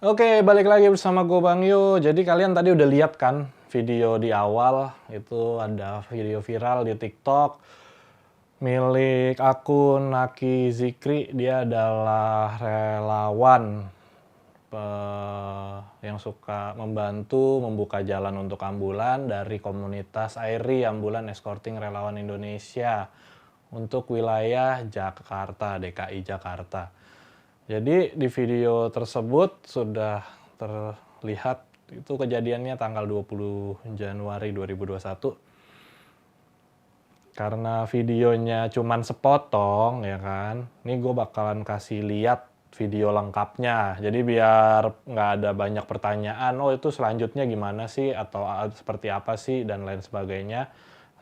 Oke, balik lagi bersama gue Bang Yu. Jadi kalian tadi udah lihat kan video di awal, itu ada video viral di TikTok milik akun Naki Zikri. Dia adalah relawan yang suka membantu membuka jalan untuk ambulan dari komunitas AIRI, Ambulan Escorting Relawan Indonesia, untuk wilayah Jakarta, DKI Jakarta. Jadi di video tersebut sudah terlihat itu kejadiannya tanggal 20 Januari 2021. Karena videonya cuman sepotong ya kan, ini gue bakalan kasih lihat video lengkapnya. Jadi biar nggak ada banyak pertanyaan, oh itu selanjutnya gimana sih, atau seperti apa sih, dan lain sebagainya.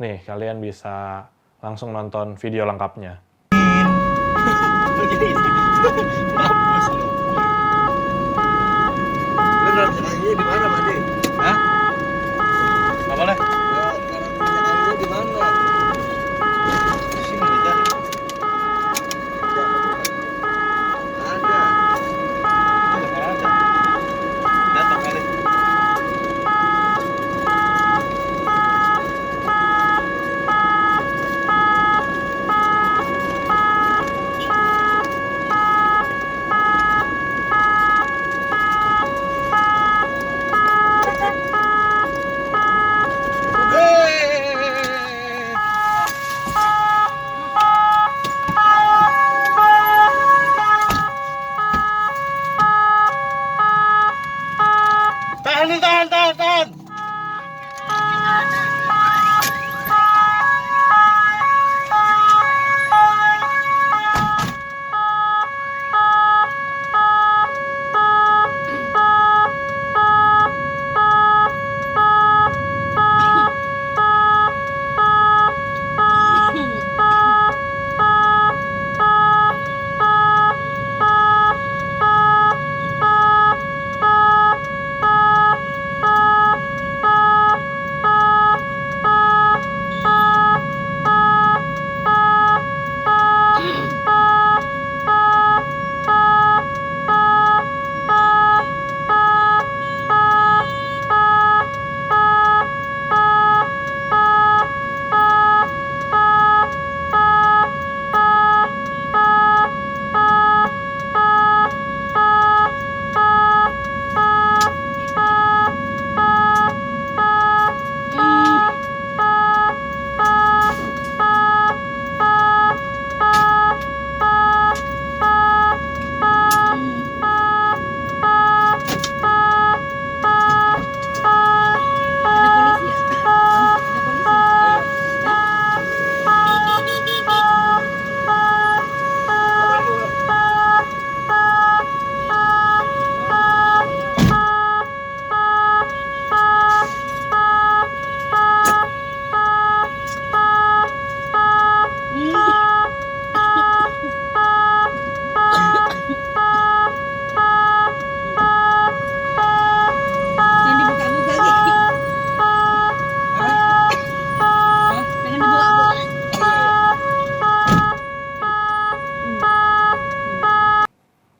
Nih, kalian bisa langsung nonton video lengkapnya. Di mana, Mandi? Hah? Nggak boleh? Ya, di mana? Di sini dicari. Ada. Nggak ada. Datang kali. Tahan.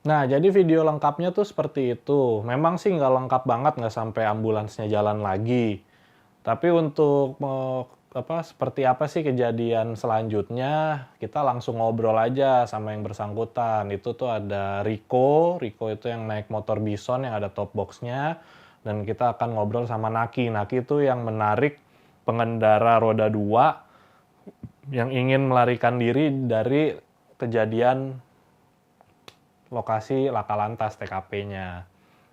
Nah, jadi video lengkapnya tuh seperti itu. Memang sih nggak lengkap banget, nggak sampai ambulansnya jalan lagi. Tapi untuk seperti apa sih kejadian selanjutnya, kita langsung ngobrol aja sama yang bersangkutan. Itu tuh ada Riko itu yang naik motor Bison yang ada top box-nya, dan kita akan ngobrol sama Naki itu yang menarik pengendara roda 2 yang ingin melarikan diri dari kejadian lokasi laka lantas TKP-nya.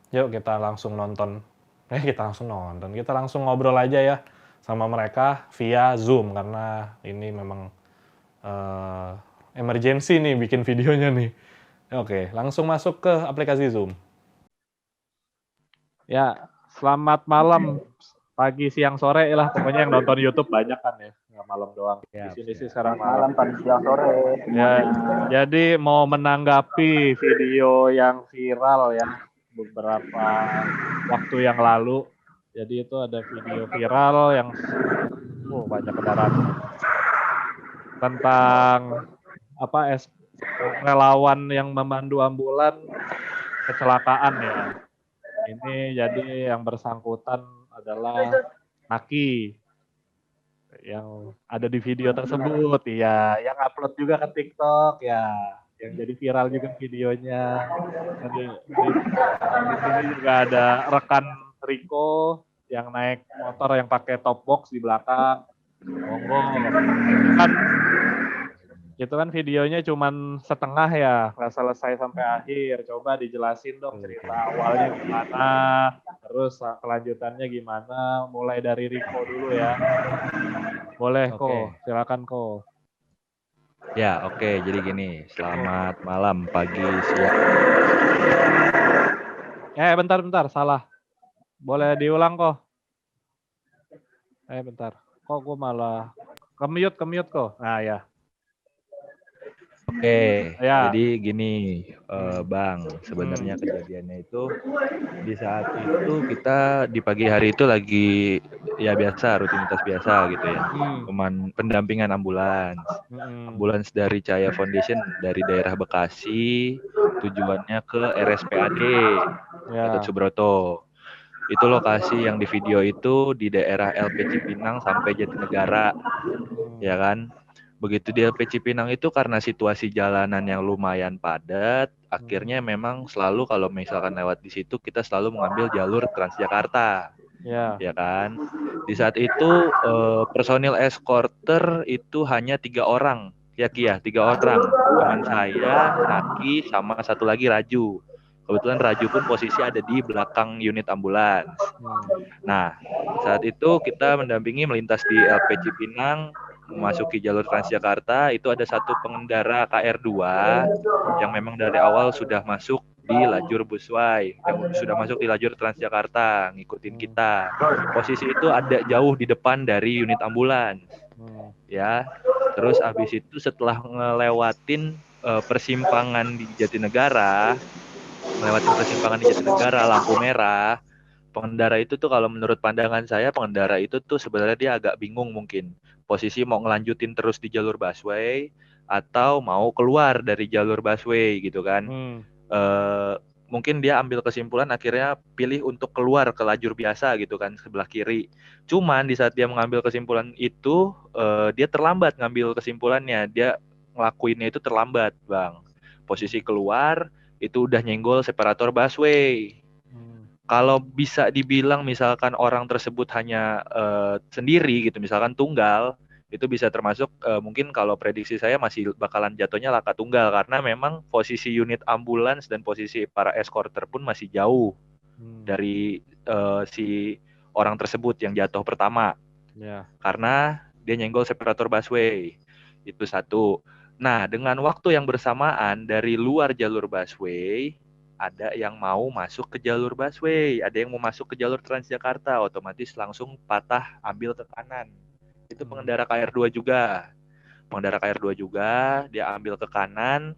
Yuk kita langsung nonton. Kita langsung ngobrol aja ya sama mereka via Zoom karena ini memang emergency nih bikin videonya nih. Oke, langsung masuk ke aplikasi Zoom. Ya, selamat malam, pagi, siang, sore lah. Pokoknya yang nonton YouTube banyak kan ya, nggak malam doang. Di sini sih sekarang malam. Pagi, siang, sore. Ya, jadi mau menanggapi video yang viral ya beberapa waktu yang lalu. Jadi itu ada video viral yang banyak kendaraan tentang relawan yang memandu ambulan kecelakaan ya. Ini jadi yang bersangkutan adalah Naki yang ada di video tersebut ya, yang upload juga ke TikTok ya, yang jadi viral juga videonya. Di sini juga ada rekan Riko yang naik motor yang pakai top box di belakang. Monggo. Itu kan videonya cuman setengah ya, nggak selesai sampai akhir. Coba dijelasin dong cerita awalnya gimana, terus kelanjutannya gimana, mulai dari Riko dulu ya. Boleh Ko, silakan Ko. Ya, oke. Jadi gini, selamat malam, pagi, siang. Bentar, salah. Boleh diulang Ko. Bentar. Kok gue malah ke-mute Ko. Nah ya. Oke, Ya. jadi gini, Bang, sebenarnya kejadiannya itu di saat itu kita di pagi hari itu lagi ya biasa, rutinitas biasa gitu ya. Pendampingan ambulans. Ambulans dari Cahaya Foundation dari daerah Bekasi, tujuannya ke RSPAD Gatot Subroto. Itu lokasi yang di video itu di daerah LP Cipinang sampai Jatinegara, ya kan? Begitu di LP Cipinang itu karena situasi jalanan yang lumayan padat, akhirnya memang selalu kalau misalkan lewat di situ kita selalu mengambil jalur Transjakarta, ya kan? Di saat itu personil eskorter itu hanya 3 orang, ya Ki ya, 3 orang, teman saya, Naki, sama satu lagi Raju. Kebetulan Raju pun posisi ada di belakang unit ambulans. Nah, saat itu kita mendampingi melintas di LP Cipinang, memasuki jalur Transjakarta, itu ada satu pengendara KR2 yang memang dari awal sudah masuk di lajur busway, yang sudah masuk di lajur Transjakarta, ngikutin kita. Posisi itu ada jauh di depan dari unit ambulans. Ya. Terus habis itu setelah ngelewatin persimpangan di Jatinegara, lampu merah, pengendara itu tuh kalau menurut pandangan saya, pengendara itu tuh sebenarnya dia agak bingung mungkin. Posisi mau ngelanjutin terus di jalur busway atau mau keluar dari jalur busway gitu kan. Mungkin dia ambil kesimpulan akhirnya pilih untuk keluar ke lajur biasa gitu kan, sebelah kiri. Cuman di saat dia mengambil kesimpulan itu, dia terlambat ngambil kesimpulannya. Dia ngelakuinnya itu terlambat, Bang. Posisi keluar itu udah nyenggol separator busway. Kalau bisa dibilang misalkan orang tersebut hanya sendiri gitu, misalkan tunggal, itu bisa termasuk mungkin kalau prediksi saya masih bakalan jatuhnya laka tunggal karena memang posisi unit ambulans dan posisi para eskorter pun masih jauh dari si orang tersebut yang jatuh pertama. Karena dia nyenggol separator busway. Itu satu. Nah, dengan waktu yang bersamaan dari luar jalur busway, ada yang mau masuk ke jalur busway, ada yang mau masuk ke jalur Transjakarta, otomatis langsung patah ambil ke kanan. Itu pengendara KR2 juga. Dia ambil ke kanan.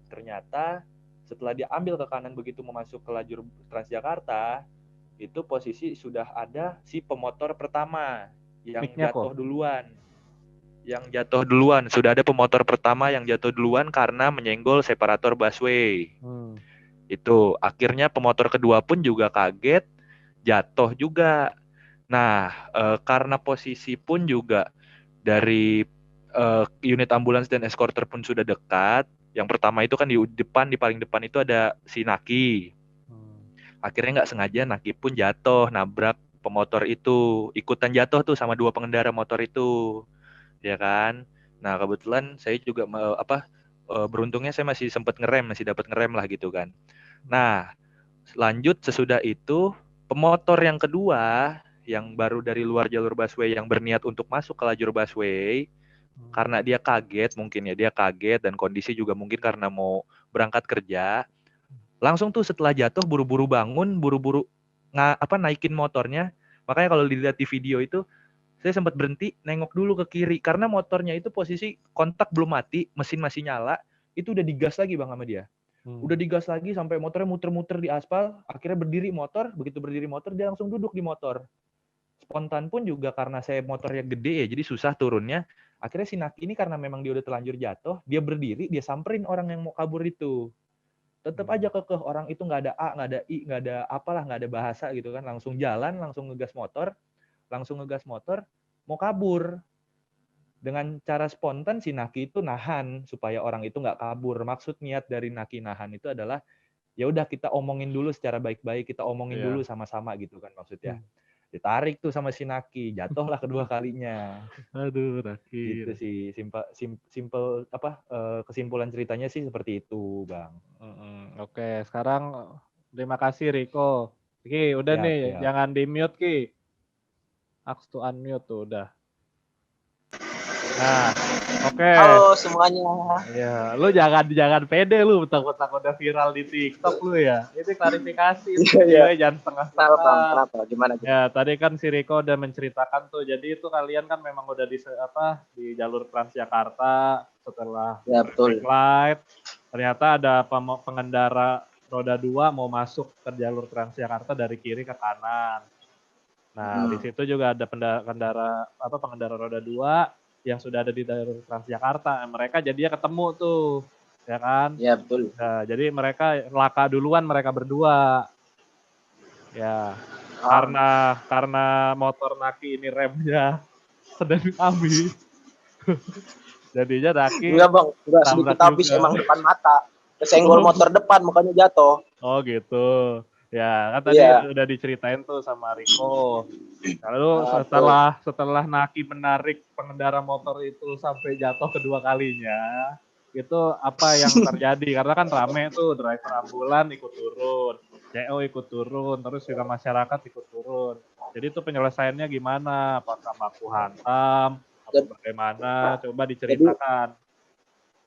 Ternyata setelah dia ambil ke kanan begitu mau masuk ke lajur Transjakarta, itu posisi sudah ada si pemotor pertama yang jatuh duluan. Sudah ada pemotor pertama yang jatuh duluan karena menyenggol separator busway. Itu akhirnya pemotor kedua pun juga kaget, jatuh juga. Nah, karena posisi pun juga dari unit ambulans dan eskorter pun sudah dekat. Yang pertama itu kan di paling depan itu ada si Naki. Akhirnya nggak sengaja Naki pun jatuh, nabrak pemotor itu, ikutan jatuh tuh sama 2 pengendara motor itu, ya kan. Nah kebetulan saya juga beruntungnya saya masih sempat ngerem, masih dapat ngerem lah gitu kan. Nah lanjut sesudah itu pemotor yang kedua yang baru dari luar jalur busway yang berniat untuk masuk ke lajur busway, karena dia kaget mungkin ya, dia kaget dan kondisi juga mungkin karena mau berangkat kerja, langsung tuh setelah jatuh buru-buru bangun, buru-buru naikin motornya. Makanya kalau dilihat di video itu saya sempat berhenti nengok dulu ke kiri karena motornya itu posisi kontak belum mati, mesin masih nyala, itu udah digas lagi Bang sama dia. Udah digas lagi sampai motornya muter-muter di aspal, akhirnya berdiri motor, begitu berdiri motor dia langsung duduk di motor. Spontan pun juga karena saya motornya gede ya, jadi susah turunnya. Akhirnya si Naki ini karena memang dia udah terlanjur jatuh, dia berdiri, dia samperin orang yang mau kabur itu. Tetap aja kekeh, orang itu nggak ada A, nggak ada I, nggak ada apalah, nggak ada bahasa gitu kan. Langsung jalan, langsung ngegas motor, mau kabur. Dengan cara spontan si Naki itu nahan supaya orang itu nggak kabur. Maksud niat dari Naki nahan itu adalah ya udah kita omongin dulu secara baik-baik, kita omongin dulu sama-sama gitu kan maksudnya. Ditarik tuh sama si Naki, jatuhlah kedua kalinya. Aduh, Naki. Gitu sih, simple kesimpulan ceritanya sih seperti itu, Bang. Oke, sekarang terima kasih Riko. Ki, udah Siap, nih, siap. jangan di-mute Ki. Aks to unmute tuh udah. Nah, oke. Halo semuanya. Ya, lu jangan pede lu, takut-takut udah viral di TikTok lu ya. Ini klarifikasi Iya. jangan setengah-setengah. Kenapa? Gimana? Ya, tadi kan si Riko udah menceritakan tuh. Jadi itu kalian kan memang udah di jalur Transjakarta setelah Ya betul. light. Ternyata ada pengendara roda 2 mau masuk ke jalur Transjakarta dari kiri ke kanan. Nah, di situ juga ada pengendara roda 2 yang sudah ada di jalur Transjakarta. Mereka jadinya ketemu tuh, ya kan? Ya betul. Nah, jadi mereka laka duluan mereka berdua. Ya, karena motor Naki ini remnya sedang habis. Jadinya Naki Enggak bang, enggak sedikit habis juga. emang depan mata. Kesenggol motor depan makanya jatuh. Oh gitu. Ya, kan tadi udah diceritain tuh sama Riko. Lalu setelah Naki menarik pengendara motor itu sampai jatuh kedua kalinya, itu apa yang terjadi? Karena kan rame tuh, driver ambulan ikut turun, CO ikut turun, terus juga masyarakat ikut turun. Jadi itu penyelesaiannya gimana? Apakah baku hantam? Atau bagaimana? Coba diceritakan.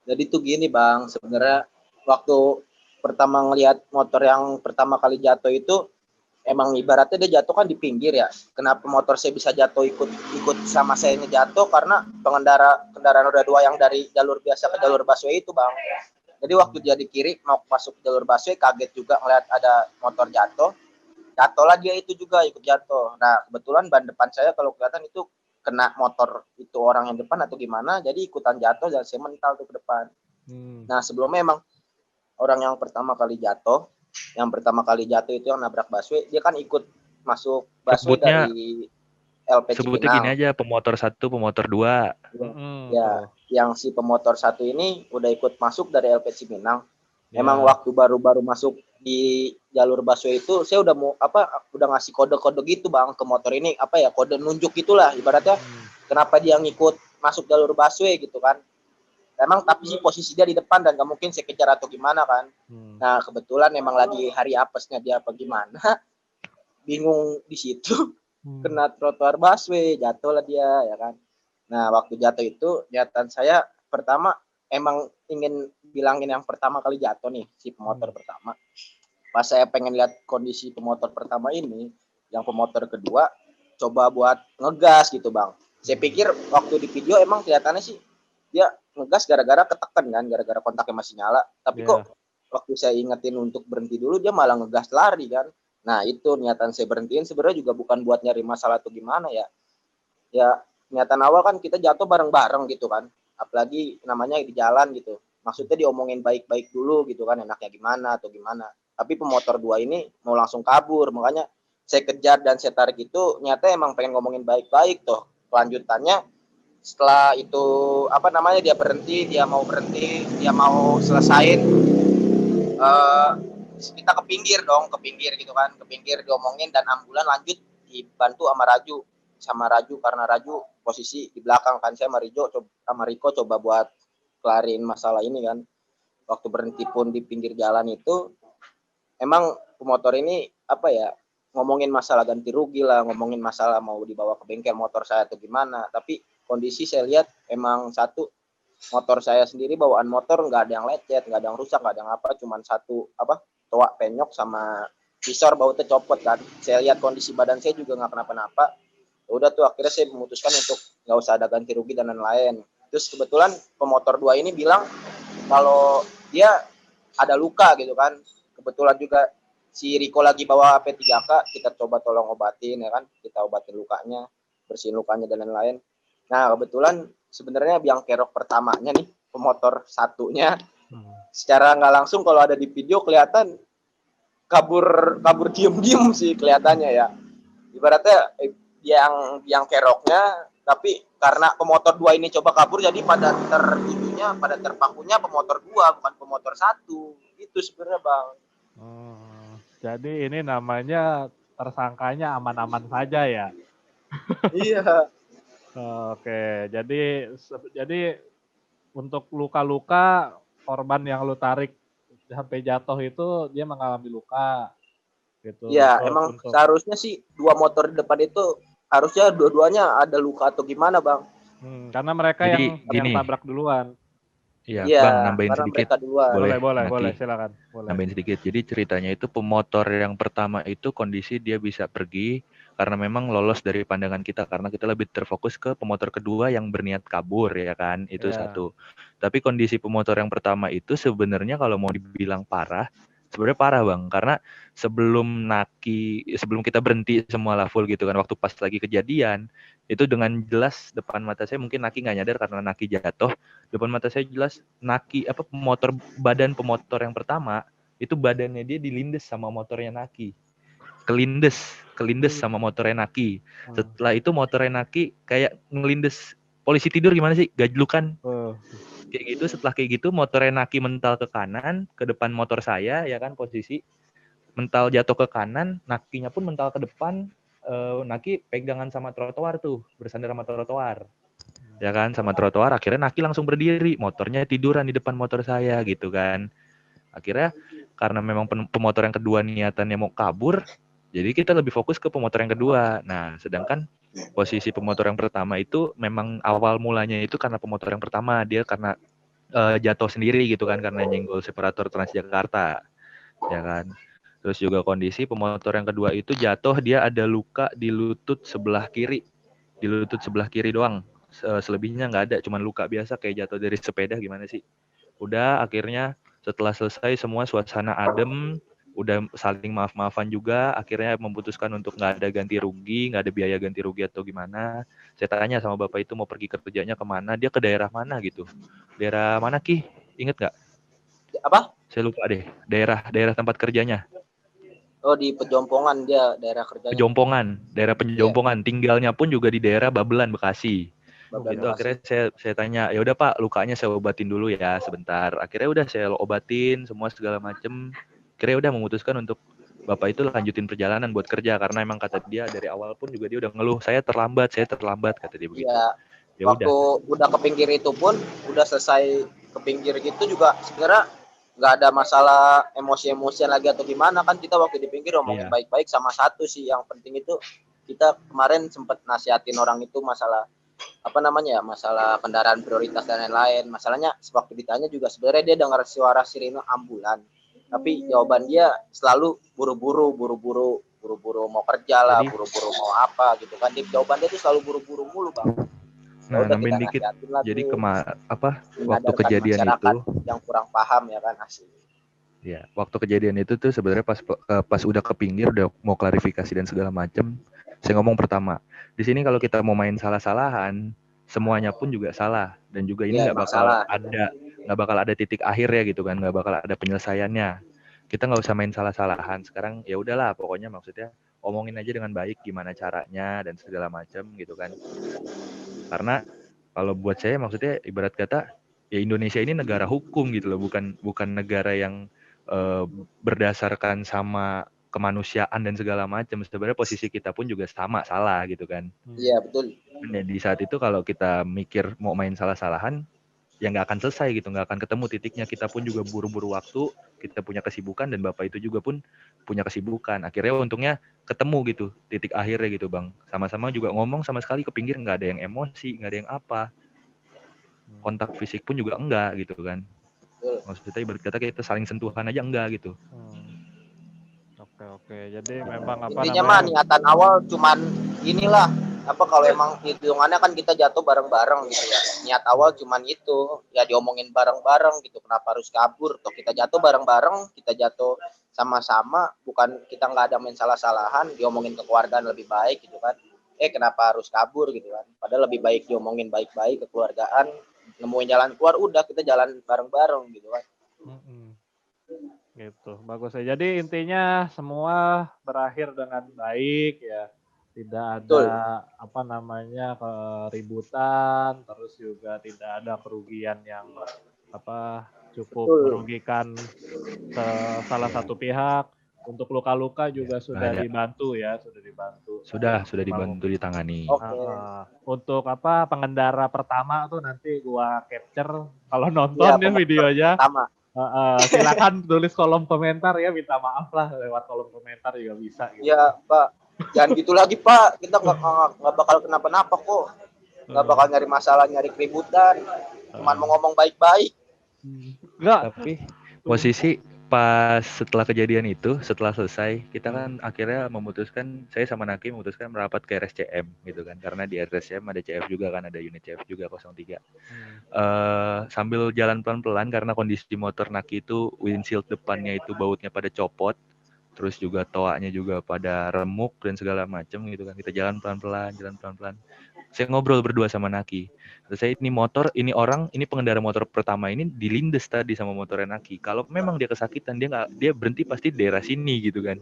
Jadi tuh gini bang, sebenarnya waktu pertama ngelihat motor yang pertama kali jatuh itu emang ibaratnya dia jatuh kan di pinggir ya. Kenapa motor saya bisa jatuh ikut sama saya ini jatuh karena kendaraan roda 2 yang dari jalur biasa ke jalur busway itu bang. Jadi waktu dia di kiri mau masuk jalur busway kaget juga ngelihat ada motor jatuh lah dia itu juga ikut jatuh. Nah kebetulan ban depan saya kalau kelihatan itu kena motor itu orang yang depan atau gimana, jadi ikutan jatuh dan saya mental tuh ke depan. Nah sebelumnya emang orang yang pertama kali jatuh itu yang nabrak busway, dia kan ikut masuk busway dari LP Cipinang. Sebutnya gini aja, pemotor 1, pemotor 2. Ya, yang si pemotor 1 ini udah ikut masuk dari LP Cipinang. Memang waktu baru masuk di jalur busway itu, saya udah ngasih kode-kode gitu bang ke motor ini, kode nunjuk gitulah ibaratnya. Kenapa dia ngikut masuk jalur busway gitu kan? Emang tapi sih posisi dia di depan dan gak mungkin saya kejar atau gimana kan. Nah kebetulan emang lagi hari apesnya dia apa gimana. Bingung di situ. Kena trotoar busway, jatuh lah dia ya kan. Nah waktu jatuh itu niatan saya pertama emang ingin bilangin yang pertama kali jatuh nih, si pemotor pertama. Pas saya pengen lihat kondisi pemotor pertama ini, yang pemotor kedua coba buat ngegas gitu bang. Saya pikir waktu di video emang kelihatannya sih dia ngegas gara-gara ketekan kan, gara-gara kontaknya masih nyala. Tapi kok waktu saya ingetin untuk berhenti dulu, dia malah ngegas lari kan. Nah itu niatan saya berhentiin sebenarnya juga bukan buat nyari masalah atau gimana ya. Ya niatan awal kan kita jatuh bareng-bareng gitu kan. Apalagi namanya di jalan gitu. Maksudnya diomongin baik-baik dulu gitu kan, enaknya gimana atau gimana. Tapi pemotor 2 ini mau langsung kabur, makanya saya kejar dan saya tarik itu nyata emang pengen ngomongin baik-baik tuh. Kelanjutannya setelah itu apa namanya dia mau berhenti, dia mau selesain, kita ke pinggir gitu kan, ke pinggir diomongin dan ambulan lanjut dibantu sama Raju karena Raju posisi di belakang kan, saya sama Riko coba buat kelarin masalah ini kan. Waktu berhenti pun di pinggir jalan itu emang pemotor ini apa ya, ngomongin masalah ganti rugi lah, ngomongin masalah mau dibawa ke bengkel motor saya atau gimana. Tapi kondisi saya lihat emang satu, motor saya sendiri bawaan motor nggak ada yang lecet, nggak ada yang rusak, nggak ada yang apa, cuman satu toak penyok sama visor bautnya copot kan. Saya lihat kondisi badan saya juga nggak kenapa-napa. Udah tuh akhirnya saya memutuskan untuk nggak usah ada ganti rugi dan lain-lain. Terus kebetulan pemotor 2 ini bilang kalau dia ada luka gitu kan. Kebetulan juga si Riko lagi bawa P3K, kita coba tolong obatin ya kan, kita obatin lukanya, bersihin lukanya dan lain-lain. Nah kebetulan sebenarnya biang kerok pertamanya nih, pemotor satunya, secara nggak langsung kalau ada di video kelihatan kabur diem sih kelihatannya ya. Ibaratnya yang keroknya, tapi karena pemotor 2 ini coba kabur, jadi pada terpakunya pemotor 2 bukan pemotor 1. Itu sebenarnya Bang. Jadi ini namanya tersangkanya aman-aman saja ya. Iya. Oke, jadi untuk luka-luka korban yang lu tarik sampai jatuh itu dia mengalami luka gitu. Iya, emang seharusnya sih 2 motor di depan itu harusnya dua-duanya ada luka atau gimana Bang? Karena mereka Jadi, yang tabrak duluan. Iya, Iya, Bang, nambahin karena sedikit. mereka duluan. Boleh, silakan. Boleh. Nambahin sedikit. Jadi ceritanya itu pemotor yang pertama itu kondisi dia bisa pergi karena memang lolos dari pandangan kita, karena kita lebih terfokus ke pemotor kedua yang berniat kabur ya kan. Itu satu. Tapi kondisi pemotor yang pertama itu sebenarnya kalau mau dibilang parah, sebenarnya parah Bang, karena sebelum kita berhenti semua lah full gitu kan, waktu pas lagi kejadian itu dengan jelas depan mata saya, mungkin Naki nggak nyadar karena Naki jatuh, depan mata saya jelas badan pemotor yang pertama itu badannya dia dilindes sama motornya Naki, kelindes sama motornya Naki. Setelah itu motornya Naki kayak ngelindes polisi tidur gimana sih, gajlukan kayak gitu. Setelah kayak gitu motornya Naki mental ke kanan, ke depan motor saya ya kan, posisi mental jatuh ke kanan, Nakinya pun mental ke depan. Naki pegangan sama trotoar tuh, bersandar sama trotoar ya kan, sama trotoar. Akhirnya Naki langsung berdiri, motornya tiduran di depan motor saya gitu kan. Akhirnya karena memang pemotor yang kedua niatannya mau kabur, jadi kita lebih fokus ke pemotor yang kedua. Nah sedangkan posisi pemotor yang pertama itu memang awal mulanya itu karena pemotor yang pertama dia karena jatuh sendiri gitu kan, karena nyenggol separator Transjakarta ya kan. Terus juga kondisi pemotor yang kedua itu jatuh, dia ada luka di lutut sebelah kiri doang. Selebihnya nggak ada, cuman luka biasa kayak jatuh dari sepeda gimana sih. Udah akhirnya setelah selesai semua, suasana adem, udah saling maaf-maafan juga, akhirnya memutuskan untuk nggak ada ganti rugi, nggak ada biaya ganti rugi atau gimana. Saya tanya sama bapak itu mau pergi kerjanya kemana, dia ke daerah mana gitu. Daerah mana Ki? Ingat nggak? Apa? Saya lupa deh, daerah tempat kerjanya. Oh, di Pejompongan dia daerah kerjanya. Daerah Pejompongan. Tinggalnya pun juga di daerah Babelan, Bekasi. Itu akhirnya saya tanya, ya udah Pak, lukanya saya obatin dulu ya sebentar. Akhirnya udah saya obatin semua segala macem. Akhirnya udah memutuskan untuk bapak itu lanjutin perjalanan buat kerja, karena emang kata dia dari awal pun juga dia udah ngeluh, saya terlambat kata dia begitu. Iya. Ya waktu udah ke pinggir itu pun udah selesai ke pinggir gitu juga sebenarnya nggak ada masalah emosi-emosian lagi atau gimana kan. Kita waktu di pinggir ngomongin baik-baik, sama satu sih yang penting itu kita kemarin sempat nasihatin orang itu masalah masalah kendaraan prioritas dan lain-lain. Masalahnya waktu ditanya juga sebenarnya dia dengar suara sirine ambulan, tapi jawaban dia selalu buru-buru mau kerja lah, buru-buru mau apa gitu kan. Jawaban dia tuh selalu buru-buru mulu Bang. Nah, nambahin dikit. Jadi waktu kejadian itu yang kurang paham ya kan, asli. Ya, waktu kejadian itu tuh sebenarnya pas udah ke pinggir, udah mau klarifikasi dan segala macam, saya ngomong pertama, di sini kalau kita mau main salah-salahan, semuanya pun juga salah, dan juga ini nggak bakal ada titik akhir ya gitu kan, nggak bakal ada penyelesaiannya. Kita nggak usah main salah-salahan. Sekarang ya udahlah, pokoknya maksudnya omongin aja dengan baik gimana caranya dan segala macam gitu kan. Karena Kalau buat saya maksudnya ibarat kata ya Indonesia ini negara hukum gitu loh, bukan negara yang berdasarkan sama kemanusiaan dan segala macam. Sebenarnya posisi kita pun juga sama salah gitu kan. Iya betul. Dan di saat itu kalau kita mikir mau main salah-salahan, ya nggak akan selesai gitu, nggak akan ketemu titiknya. Kita pun juga buru-buru waktu, kita punya kesibukan dan bapak itu juga pun punya kesibukan. Akhirnya untungnya ketemu gitu titik akhirnya gitu bang. Sama-sama juga ngomong sama sekali ke pinggir, nggak ada yang emosi, nggak ada yang apa. Kontak fisik pun juga enggak gitu kan. Maksudnya ibarat kata kita saling sentuhan aja enggak gitu. Oke. Jadi memang apa Intinya mah namanya? niatan awal cuman inilah apa kalau emang hitungannya kan kita jatuh bareng-bareng gitu ya. Niat awal cuman itu ya diomongin bareng-bareng gitu. Kenapa harus kabur? Toh kita jatuh bareng-bareng, kita jatuh sama-sama, bukan kita nggak ada main salah-salahan, diomongin kekeluargaan lebih baik gitu kan. Kenapa harus kabur gitu kan? Padahal lebih baik diomongin baik-baik kekeluargaan, nemuin jalan keluar, udah kita jalan bareng-bareng gitu kan. Gitu, bagus ya. Jadi intinya semua berakhir dengan baik ya. Tidak ada Betul. apa namanya keributan, terus juga tidak ada kerugian yang apa cukup Betul. merugikan salah satu pihak. Untuk luka-luka juga sudah ada. dibantu ya, sudah dibantu. Sudah dibantu ditangani. Oke. Untuk apa pengendara pertama tuh nanti gua capture kalau nonton Iya, ya videonya. Pertama. Silakan tulis kolom komentar ya, minta maaf lah lewat kolom komentar juga bisa gitu. Ya Pak, jangan gitu lagi Pak, kita nggak bakal kenapa-napa kok, nggak bakal nyari masalah, nyari keributan, cuman mau ngomong baik-baik. Enggak. Tapi posisi pas setelah kejadian itu, setelah selesai, kita kan akhirnya memutuskan, saya sama Naki memutuskan merapat ke RSCM gitu kan, karena di RSCM ada CF juga kan, ada unit CF juga 03. Sambil jalan pelan-pelan karena kondisi motor Naki itu windshield depannya itu bautnya pada copot, terus juga toaknya juga pada remuk dan segala macam gitu kan. Kita jalan pelan-pelan. Saya ngobrol berdua sama Naki. Terus saya ini pengendara motor pertama ini dilindes tadi sama motornya Naki. Kalau memang dia kesakitan, dia berhenti pasti di daerah sini gitu kan.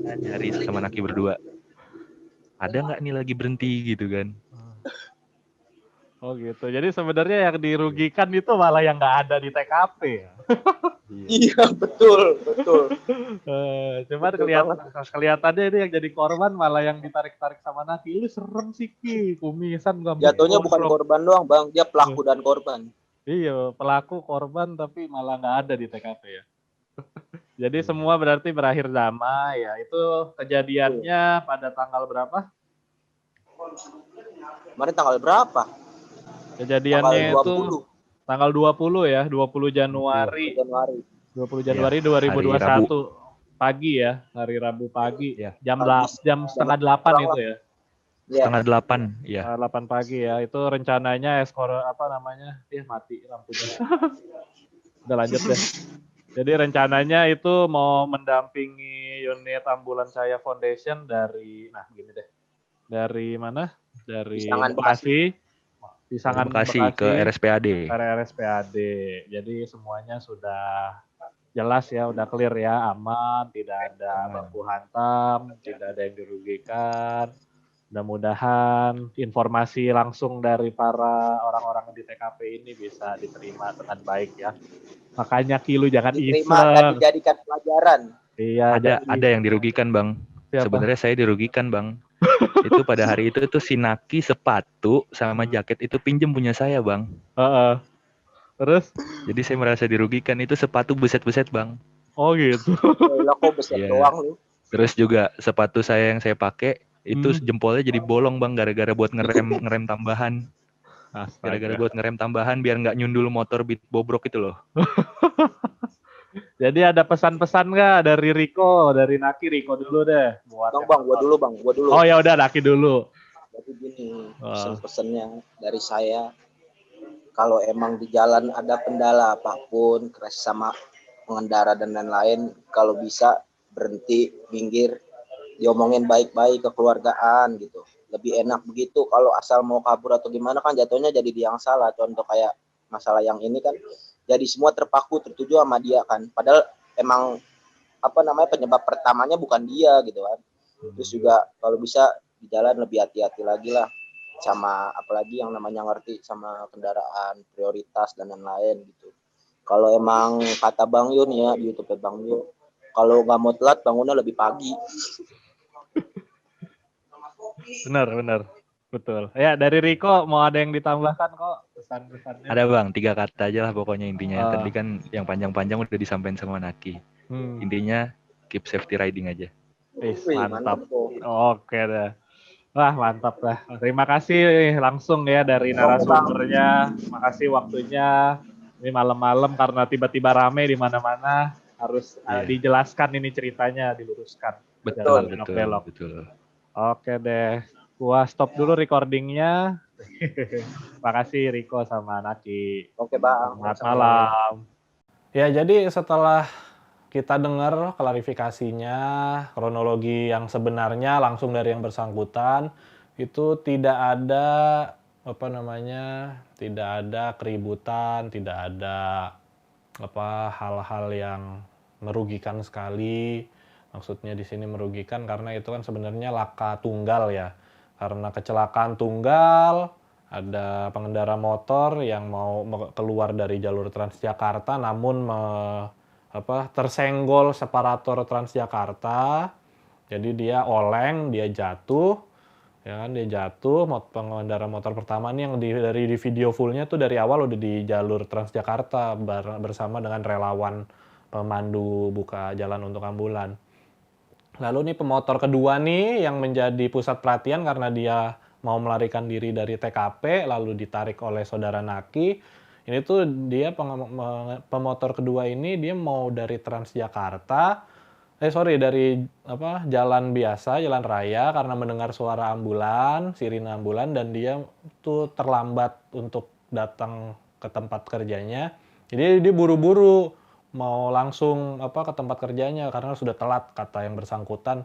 Nyari sama Naki berdua. Ada nggak nih lagi berhenti gitu kan? Oh gitu. Jadi sebenarnya yang dirugikan itu malah yang nggak ada di TKP ya. Iya betul. Cuman kelihatannya ini yang jadi korban malah yang ditarik-tarik sama Naki. Lu serem sih Ki, kumisan gak. Jatuhnya bukan korban doang Bang, dia pelaku dan korban. Iya, pelaku korban tapi malah nggak ada di TKP ya. Jadi semua berarti berakhir damai ya. Itu kejadiannya pada tanggal berapa? Kemarin tanggal berapa? Kejadiannya itu tanggal 20 ya, 20 Januari. 20 Januari 2021 pagi ya, hari Rabu pagi. Ya. Jam 7:30 itu ya. Setengah 8, ya. 8 pagi ya. Itu rencananya mati lampunya. Udah lanjut deh. Jadi rencananya itu mau mendampingi unit Ambulans Saya Foundation dari Dari mana? Dari Bekasi. Pisangan Bekasi ke RSPAD. RSPAD. Jadi semuanya sudah jelas ya, udah clear ya, aman, tidak ada baku hantam, tidak ada yang dirugikan. Mudah-mudahan informasi langsung dari para orang-orang di TKP ini bisa diterima dengan baik ya. Makanya Ki lu jangan diterima dan dijadikan pelajaran. Iya, ada yang dirugikan Bang. Sebenarnya saya dirugikan Bang. Itu pada hari itu tuh si Naki sepatu sama jaket itu pinjem punya saya Bang. Terus? Jadi saya merasa dirugikan, itu sepatu buset-buset Bang. Oh gitu. Lah kok buset doang lu. Terus juga sepatu saya yang saya pakai itu jempolnya jadi bolong Bang, gara-gara buat ngerem tambahan. Gara-gara buat ngerem tambahan biar nggak nyundul motor beat bobrok itu loh. Jadi ada pesan-pesan nggak dari Naki? Riko dulu deh. Bang, gua dulu. Oh ya udah, Naki dulu. Jadi gini, pesan-pesannya dari saya, kalau emang di jalan ada kendala apapun, keras sama pengendara dan lain-lain, kalau bisa berhenti, minggir, diomongin baik-baik kekeluargaan gitu. Lebih enak begitu. Kalau asal mau kabur atau gimana kan jatuhnya jadi dia yang salah. Contoh kayak masalah yang ini kan, jadi semua tertuju sama dia kan. Padahal emang penyebab pertamanya bukan dia gitu kan. Terus juga kalau bisa di jalan lebih hati-hati lagi lah. sama apalagi yang namanya ngerti sama kendaraan prioritas dan lain-lain gitu. Kalau emang kata Bang Yun ya di YouTube Bang Yun, kalau nggak mau telat bangunnya lebih pagi. Benar. Betul. Ya, dari Riko mau ada yang ditambahkan kok pesan-pesannya? Ada Bang, 3 kata aja lah pokoknya intinya. Ah. Tadi kan yang panjang-panjang udah disampaikan sama Naki. Intinya keep safety riding aja. Wih, Wih, mantap. tuh. Oke deh. Wah, mantap dah. Terima kasih langsung ya dari narasumbernya. Makasih waktunya. Ini malam-malam karena tiba-tiba rame di mana-mana, harus dijelaskan ini ceritanya, diluruskan. Jangan belok-belok. Betul. Oke deh. Gua stop dulu recordingnya. Makasih Riko sama Naki. Oke Bang. Selamat malam. Ya, jadi setelah kita dengar klarifikasinya, kronologi yang sebenarnya langsung dari yang bersangkutan, itu tidak ada tidak ada keributan, tidak ada hal-hal yang merugikan sekali. Maksudnya di sini merugikan karena itu kan sebenarnya laka tunggal ya. Karena kecelakaan tunggal, ada pengendara motor yang mau keluar dari jalur Transjakarta namun tersenggol separator Transjakarta. Jadi dia oleng, dia jatuh. Ya kan, dia jatuh. Pengendara motor pertama nih yang dari video fullnya tuh dari awal udah di jalur Transjakarta bersama dengan relawan pemandu buka jalan untuk ambulan. Lalu nih pemotor kedua nih yang menjadi pusat perhatian karena dia mau melarikan diri dari TKP lalu ditarik oleh saudara Naki. Ini tuh dia pemotor kedua ini dia mau dari Transjakarta, dari jalan biasa, jalan raya karena mendengar suara ambulan, sirine ambulan dan dia tuh terlambat untuk datang ke tempat kerjanya. Jadi dia buru-buru mau langsung ke tempat kerjanya karena sudah telat kata yang bersangkutan.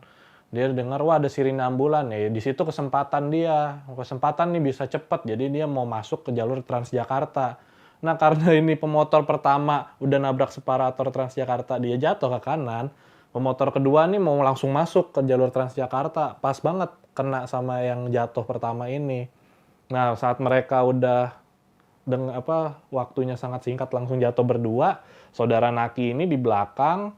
Dia dengar wah ada sirine ambulan ya, di situ kesempatan nih bisa cepat jadi dia mau masuk ke jalur Transjakarta. Nah karena ini pemotor pertama udah nabrak separator Transjakarta dia jatuh ke kanan, pemotor kedua nih mau langsung masuk ke jalur Transjakarta, pas banget kena sama yang jatuh pertama ini. Nah saat mereka udah waktunya sangat singkat langsung jatuh berdua, saudara Naki ini di belakang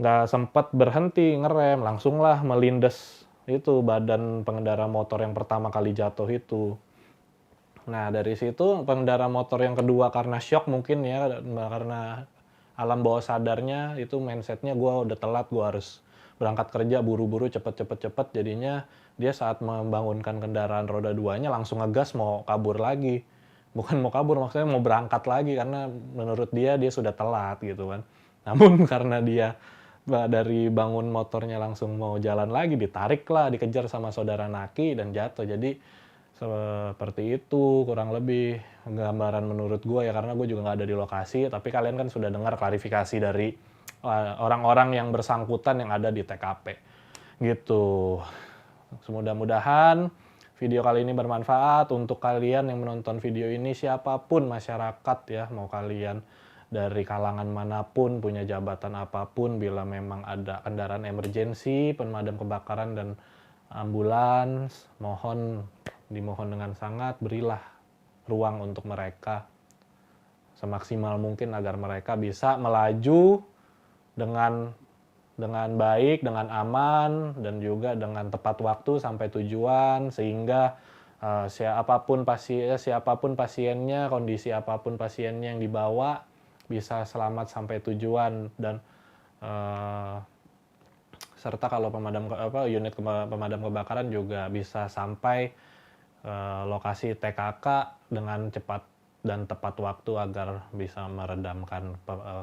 nggak sempat berhenti ngerem, langsunglah melindes itu badan pengendara motor yang pertama kali jatuh itu. Nah dari situ pengendara motor yang kedua karena shock mungkin ya, karena alam bawah sadarnya itu mindsetnya gue udah telat, gue harus berangkat kerja buru-buru cepet, jadinya dia saat membangunkan kendaraan roda duanya langsung ngegas mau kabur lagi. Bukan mau kabur, maksudnya mau berangkat lagi karena menurut dia sudah telat gitu kan. Namun karena dia dari bangun motornya langsung mau jalan lagi, ditariklah, dikejar sama saudara Naki dan jatuh. Jadi seperti itu kurang lebih gambaran menurut gue ya, karena gue juga nggak ada di lokasi. Tapi kalian kan sudah dengar klarifikasi dari orang-orang yang bersangkutan yang ada di TKP. Gitu. Mudah-mudahan video kali ini bermanfaat untuk kalian yang menonton video ini, siapapun masyarakat ya, mau kalian dari kalangan manapun, punya jabatan apapun, bila memang ada kendaraan emergensi, pemadam kebakaran dan ambulans, dimohon dengan sangat berilah ruang untuk mereka semaksimal mungkin agar mereka bisa melaju dengan baik, dengan aman, dan juga dengan tepat waktu sampai tujuan, sehingga siapapun pasiennya, kondisi apapun pasiennya yang dibawa, bisa selamat sampai tujuan. Dan serta kalau unit pemadam kebakaran juga bisa sampai lokasi TKK dengan cepat dan tepat waktu agar bisa meredamkan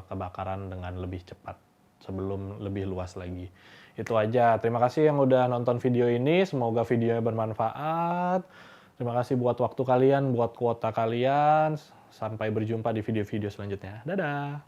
kebakaran dengan lebih cepat sebelum lebih luas lagi. Itu aja. Terima kasih yang udah nonton video ini. Semoga videonya bermanfaat. Terima kasih buat waktu kalian, buat kuota kalian. Sampai berjumpa di video-video selanjutnya. Dadah!